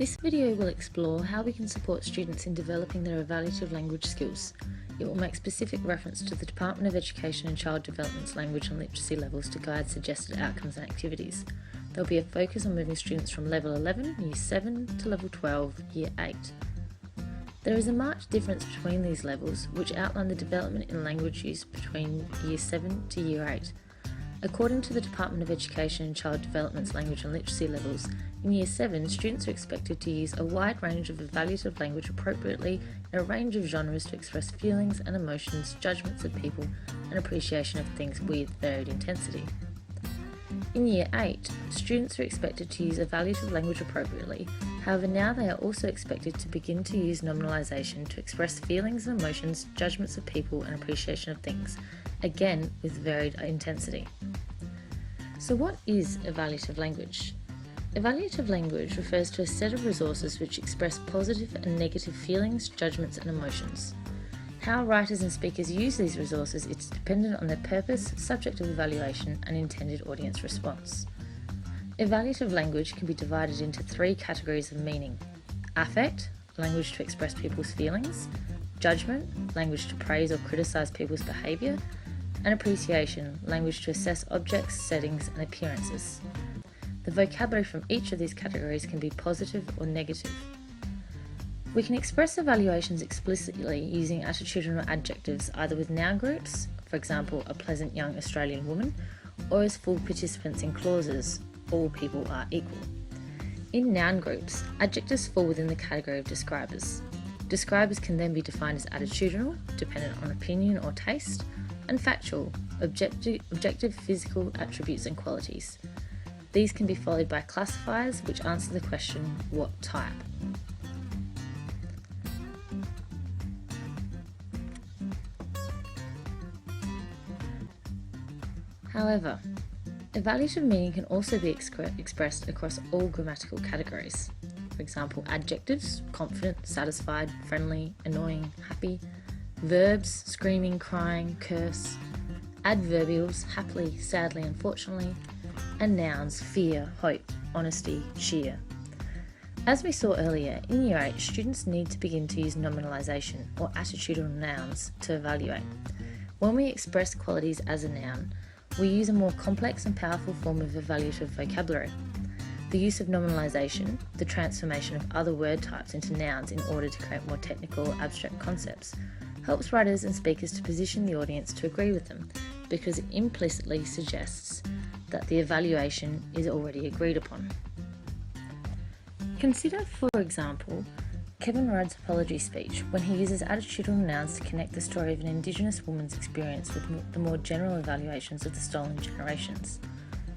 This video will explore how we can support students in developing their evaluative language skills. It will make specific reference to the Department of Education and Child Development's language and literacy levels to guide suggested outcomes and activities. There will be a focus on moving students from Level 11, Year 7, to Level 12, Year 8. There is a marked difference between these levels, which outline the development in language use between Year 7 to Year 8. According to the Department of Education and Child Development's language and literacy levels, in Year 7, students are expected to use a wide range of evaluative language appropriately in a range of genres to express feelings and emotions, judgments of people, and appreciation of things with varied intensity. In Year 8, students are expected to use evaluative language appropriately, however now they are also expected to begin to use nominalisation to express feelings and emotions, judgments of people, and appreciation of things, again with varied intensity. So what is evaluative language? Evaluative language refers to a set of resources which express positive and negative feelings, judgments, and emotions. How writers and speakers use these resources is dependent on their purpose, subject of evaluation, and intended audience response. Evaluative language can be divided into three categories of meaning: affect, language to express people's feelings; judgment, language to praise or criticise people's behaviour; and appreciation, language to assess objects, settings, and appearances. The vocabulary from each of these categories can be positive or negative. We can express evaluations explicitly using attitudinal adjectives either with noun groups, for example, a pleasant young Australian woman, or as full participants in clauses, all people are equal. In noun groups, adjectives fall within the category of describers. Describers can then be defined as attitudinal, dependent on opinion or taste, and factual, objective physical attributes and qualities. These can be followed by classifiers which answer the question, what type? However, evaluative meaning can also be expressed across all grammatical categories. For example, adjectives: confident, satisfied, friendly, annoying, happy; verbs: screaming, crying, curse; adverbials: happily, sadly, unfortunately; and nouns: fear, hope, honesty, cheer. As we saw earlier, in Year 8, students need to begin to use nominalisation or attitudinal nouns to evaluate. When we express qualities as a noun, we use a more complex and powerful form of evaluative vocabulary. The use of nominalisation, the transformation of other word types into nouns in order to create more technical, abstract concepts, helps writers and speakers to position the audience to agree with them, because it implicitly suggests that the evaluation is already agreed upon. Consider, for example, Kevin Rudd's apology speech when he uses attitudinal nouns to connect the story of an Indigenous woman's experience with the more general evaluations of the stolen generations.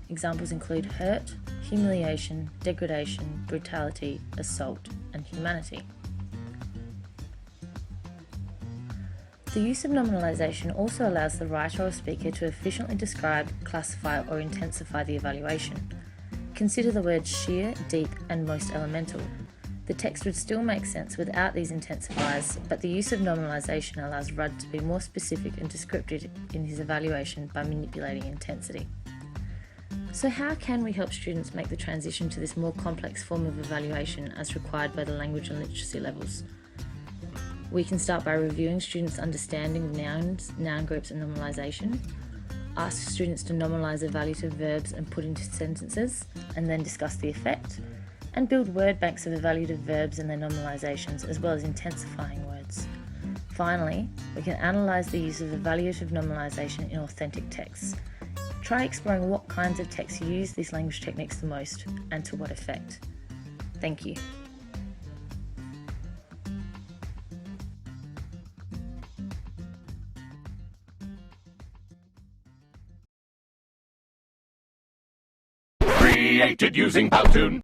Examples include hurt, humiliation, degradation, brutality, assault, and humanity. The use of nominalisation also allows the writer or speaker to efficiently describe, classify, or intensify the evaluation. Consider the words sheer, deep, and most elemental. The text would still make sense without these intensifiers, but the use of nominalisation allows Rudd to be more specific and descriptive in his evaluation by manipulating intensity. So how can we help students make the transition to this more complex form of evaluation as required by the language and literacy levels? We can start by reviewing students' understanding of nouns, noun groups, and nominalisation. Ask students to nominalise evaluative verbs and put into sentences, and then discuss the effect. And build word banks of evaluative verbs and their nominalisations, as well as intensifying words. Finally, we can analyse the use of evaluative nominalisation in authentic texts. Try exploring what kinds of texts use these language techniques the most, and to what effect. Thank you. Created using Powtoon.